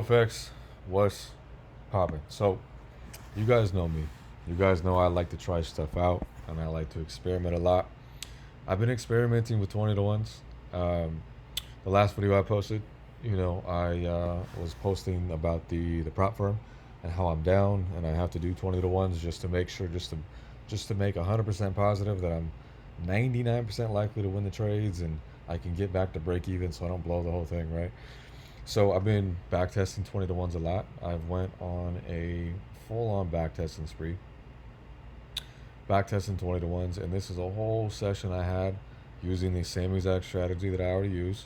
FX, what's popping? So, you guys know me. You guys know I like to try stuff out and I like to experiment a lot. I've been experimenting with 20 to 1s. Um, the last video I posted, I was posting about the prop firm and how I'm down and I have to do 20 to 1s just to make sure, just to make 100% positive that I'm 99% likely to win the trades and I can get back to break even so I don't blow the whole thing, right? So I've been back testing 20 to 1s a lot. I've went on a full on back testing spree, back testing 20 to 1s, and this is a whole session I had using the same exact strategy that I already use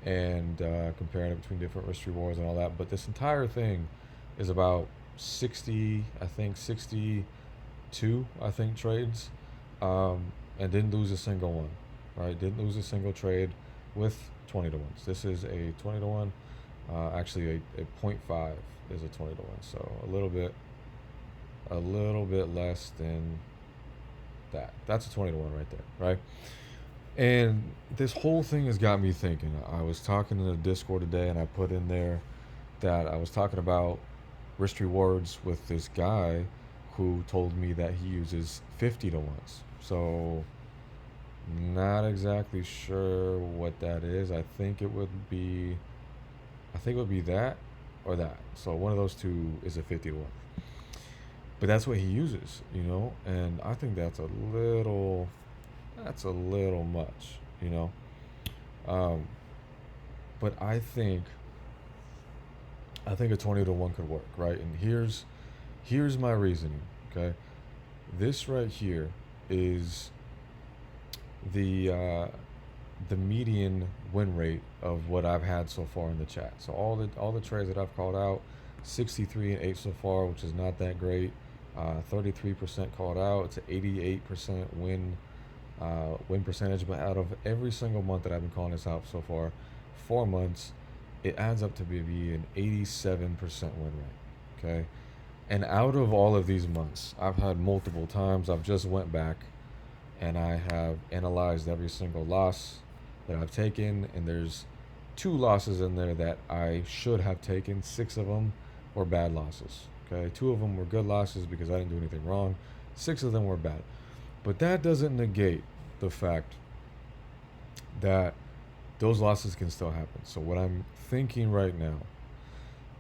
and comparing it between different risk rewards and all that. But this entire thing is about 60, I think 62, I think trades, and didn't lose a single one, right? Didn't lose a single trade with 20 to 1s. This is a 20 to 1. Actually, a point 0.5 is a 20 to 1, so a little bit less than that. That's a 20 to 1 right there, right? And this whole thing has got me thinking. I was talking in the Discord today, and I put in there that I was talking about risk rewards with this guy who told me that he uses 50 to 1s. So, not exactly sure what that is. I think it would be that or that. So one of those two is a 50 to 1. But that's what he uses. And I think that's a little much. Um, but I think a 20 to 1 could work, right? And here's my reasoning, okay? This right here is the uh, the median win rate of what I've had so far in the chat. So all the trades that I've called out, 63 and 8 so far, which is not that great. 33% called out. It's an 88% win percentage. But out of every single month that I've been calling this out so far, 4 months, it adds up to be an 87% win rate. Okay, and out of all of these months, I've had multiple times. I've just went back and I have analyzed every single loss that I've taken, and there's two losses in there that I should have taken. Six of them were bad losses. Okay, two of them were good losses because I didn't do anything wrong. Six of them were bad, but that doesn't negate the fact that those losses can still happen. So what I'm thinking right now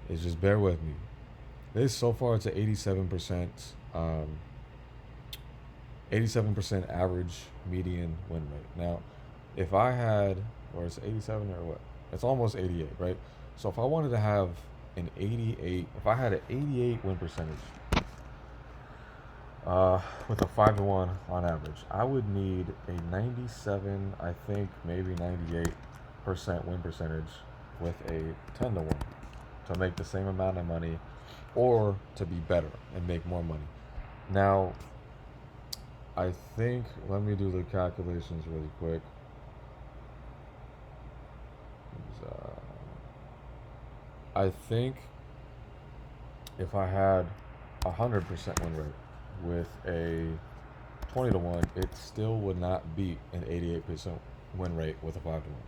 is just bear with me. This so far it's an 87% average median win rate. Now, if I had, or it's 87 or what? It's almost 88, right? So if I wanted to have if I had an 88 win percentage, with a 5 to 1 on average, I would need a 97, I think maybe 98% win percentage with a 10 to 1 to make the same amount of money or to be better and make more money. Now, I think, let me do the calculations really quick. I think if I had 100% win rate with a 20 to 1, it still would not beat an 88% win rate with a 5 to 1.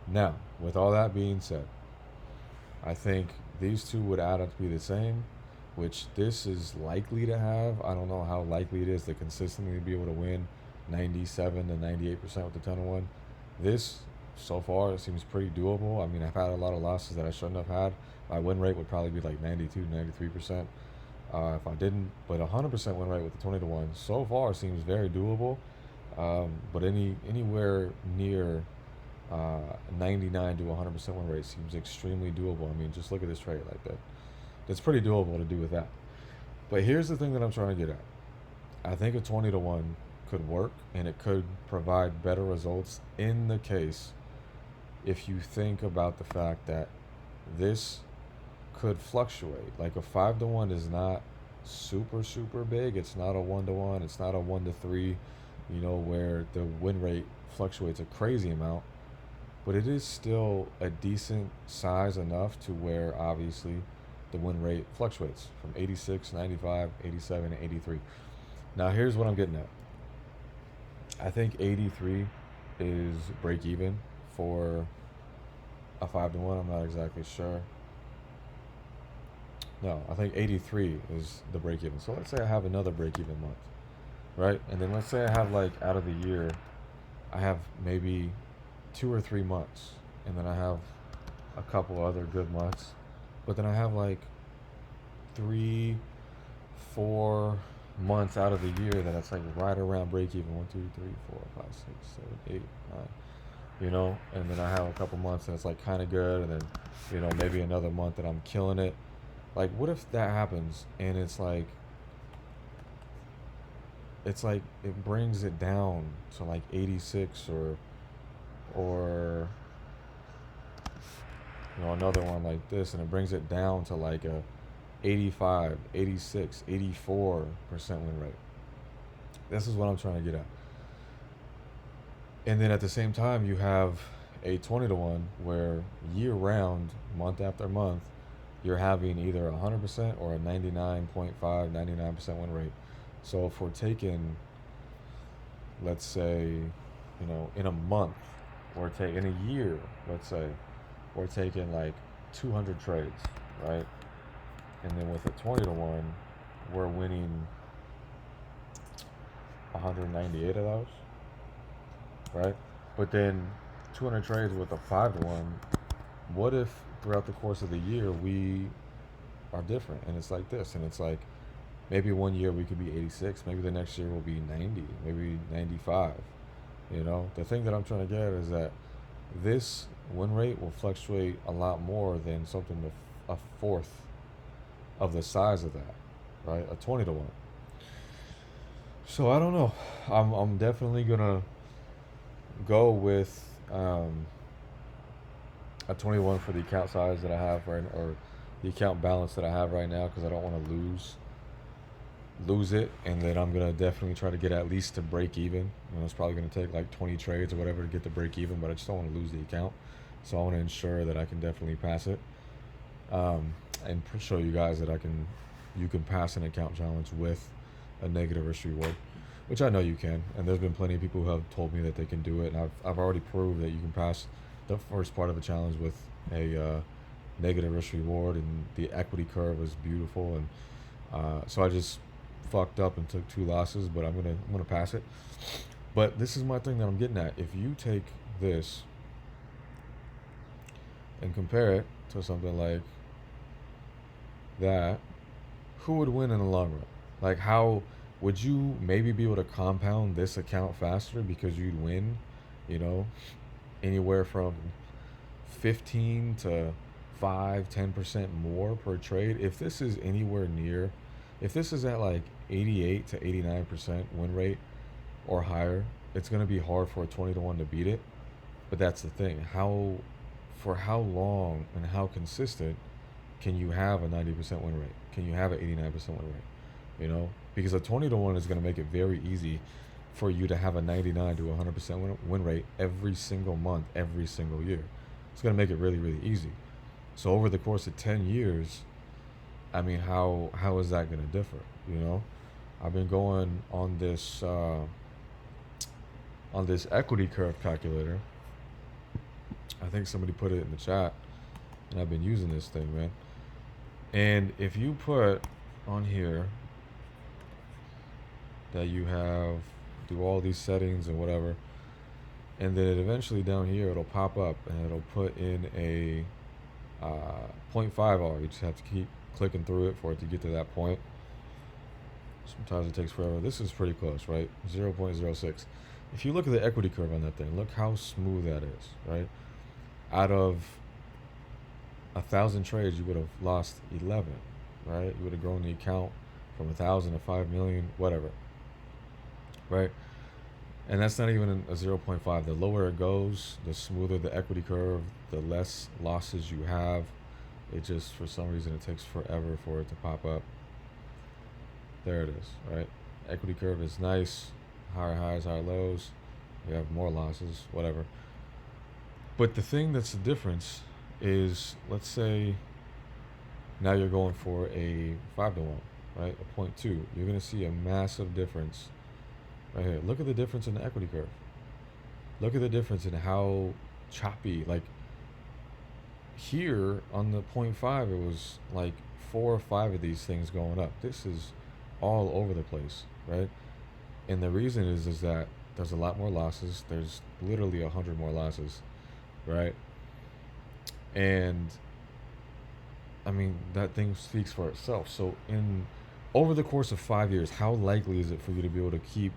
Now, with all that being said, I think these two would add up to be the same, which this is likely to have. I don't know how likely it is to consistently be able to win 97 to 98% with the 10 to 1. This, so far, it seems pretty doable. I mean, I've had a lot of losses that I shouldn't have had. My win rate would probably be like 92, 93%. If I didn't, but 100% win rate with the 20 to 1 so far seems very doable. But anywhere near 99 to 100% win rate seems extremely doable. I mean, just look at this trade like that. It's pretty doable to do with that. But here's the thing that I'm trying to get at. I think a 20 to 1 could work and it could provide better results in the case if you think about the fact that this could fluctuate. Like a 5 to 1 is not super, super big. It's not a 1 to 1. It's not a 1 to 3, where the win rate fluctuates a crazy amount. But it is still a decent size enough to where obviously the win rate fluctuates from 86, 95, 87, and 83. Now, here's what I'm getting at. I think 83 is break even for a 5 to 1. I'm not exactly sure. No, I think 83 is the break even. So let's say I have another break even month, right? And then let's say I have like out of the year, I have maybe 2 or 3 months, and then I have a couple other good months, but then I have like 3, 4 months out of the year that it's like right around break even. 1, 2, 3, 4, 5, 6, 7, 8, 9. And then I have a couple months that's like kind of good, and then maybe another month that I'm killing it. Like, what if that happens and it's like it brings it down to like 86, or another one like this, and it brings it down to like a 85, 86, 84% win rate. This is what I'm trying to get at. And then at the same time, you have a 20 to 1 where year round, month after month, you're having either 100% or a 99.5, 99% win rate. So if we're taking, let's say, in a month, or in a year, let's say, we're taking like 200 trades, right? And then with a 20 to 1, we're winning 198 of those, right? But then 200 trades with a 5 to 1, what if throughout the course of the year we are different, and it's like this, and it's like maybe one year we could be 86, maybe the next year will be 90, maybe 95. The thing that I'm trying to get at is that this win rate will fluctuate a lot more than something a fourth of the size of that, right? A 20 to 1. So I don't know. I'm definitely gonna go with a 21 for the account size that I have right, or the account balance that I have right now, because I don't want to lose it, and then I'm gonna definitely try to get at least to break even. It's probably gonna take like 20 trades or whatever to get to break even, but I just don't want to lose the account, so I want to ensure that I can definitely pass it, and show you guys that you can pass an account challenge with a negative risk reward, which I know you can, and there's been plenty of people who have told me that they can do it, and I've already proved that you can pass the first part of a challenge with a negative risk reward, and the equity curve was beautiful, and so I just fucked up and took 2 losses, but I'm gonna pass it. But this is my thing that I'm getting at. If you take this and compare it to something like that, who would win in the long run? Like, how would you maybe be able to compound this account faster because you'd win, you know, anywhere from 15 to 5, 10% more per trade? If this is anywhere near, if this is at like 88 to 89% win rate or higher, it's going to be hard for a 20 to 1 to beat it. But that's the thing. For how long and how consistent can you have a 90% win rate? Can you have an 89% win rate? Because a 20 to 1 is going to make it very easy for you to have a 99 to 100% win rate every single month, every single year. It's going to make it really, really easy. So over the course of 10 years, I mean, how is that going to differ? I've been going on this equity curve calculator. I think somebody put it in the chat, and I've been using this thing, man. And if you put on here that you do all these settings and whatever, and then eventually down here it'll pop up and it'll put in a 0.5 R. You just have to keep clicking through it for it to get to that point. Sometimes it takes forever. This is pretty close, right? 0.06. If you look at the equity curve on that thing, look how smooth that is, right? Out of 1,000 trades, you would have lost 11, right? You would have grown the account from 1,000 to 5 million, whatever, right? And that's not even a 0.5. The lower it goes, the smoother the equity curve, the less losses you have. It just, for some reason, it takes forever for it to pop up. There it is, right? Equity curve is nice. Higher highs, higher lows. You have more losses, whatever. But the thing that's the difference is, let's say now you're going for a 5 to 1, right? A 0.2. You're going to see a massive difference right here. Look at the difference in the equity curve. Look at the difference in how choppy. Like here on the 0.5, it was like 4 or 5 of these things going up. This is all over the place, right? And the reason is that there's a lot more losses. There's literally 100 more losses, right? And I mean, that thing speaks for itself. So in over the course of 5 years, how likely is it for you to be able to keep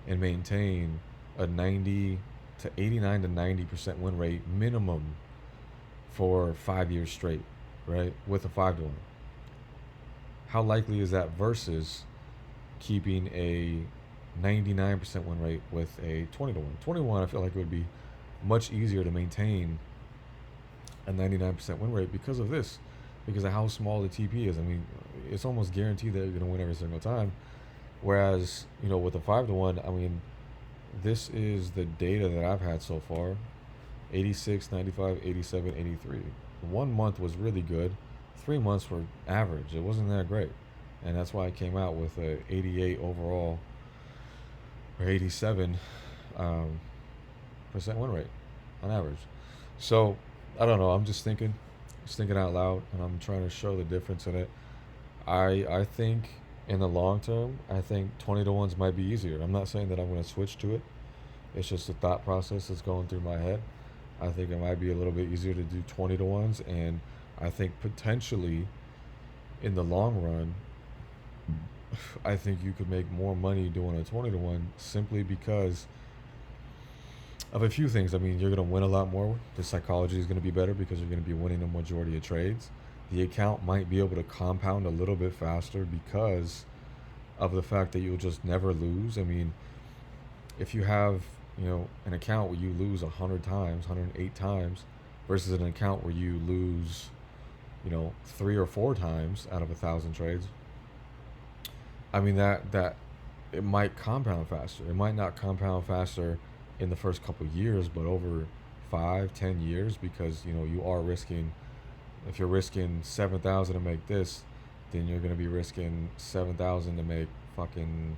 and maintain a 90 to 89 to 90% win rate minimum for 5 years straight, right? With a 5 to 1. How likely is that versus keeping a 99% win rate with a 20 to 1? 20 to 1, I feel like it would be much easier to maintain a 99% win rate because of this, because of how small the TP is. I mean, it's almost guaranteed that you're going to win every single time. Whereas, with a 5 to 1, I mean, this is the data that I've had so far: 86, 95, 87, 83. 1 month was really good. 3 months were average. It wasn't that great. And that's why I came out with a 88 overall or 87 percent win rate on average. So I don't know. I'm just thinking out loud, and I'm trying to show the difference in it. I think in the long term, I think 20 to 1s might be easier. I'm not saying that I'm going to switch to it. It's just a thought process that's going through my head. I think it might be a little bit easier to do 20 to 1s, and I think potentially in the long run, I think you could make more money doing a 20 to 1 simply because of a few things. I mean, you're going to win a lot more. The psychology is going to be better because you're going to be winning the majority of trades. The account might be able to compound a little bit faster because of the fact that you'll just never lose. I mean, if you have, an account where you lose 100 times, 108 times, versus an account where you lose, 3 or 4 times out of 1,000 trades, I mean, that it might compound faster. It might not compound faster in the first couple of years, but over 5, 10 years, because you are risking. If you're risking 7,000 to make this, then you're gonna be risking 7,000 to make fucking,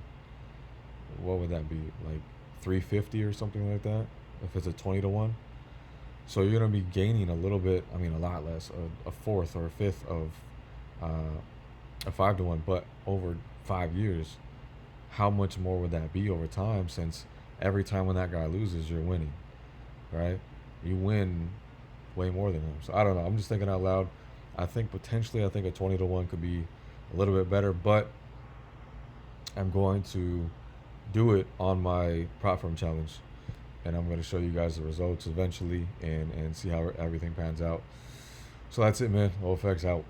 what would that be, like 350 or something like that, if it's a 20 to 1. So you're gonna be gaining a little bit. I mean, a lot less, a fourth or a fifth of a 5 to 1. But over 5 years, how much more would that be over time? Since every time when that guy loses, you're winning, right? You win way more than him. So I don't know. I'm just thinking out loud. I think potentially, I think a 20 to 1 could be a little bit better, but I'm going to do it on my prop firm challenge, and I'm going to show you guys the results eventually, and see how everything pans out. So that's it, man. OFX out.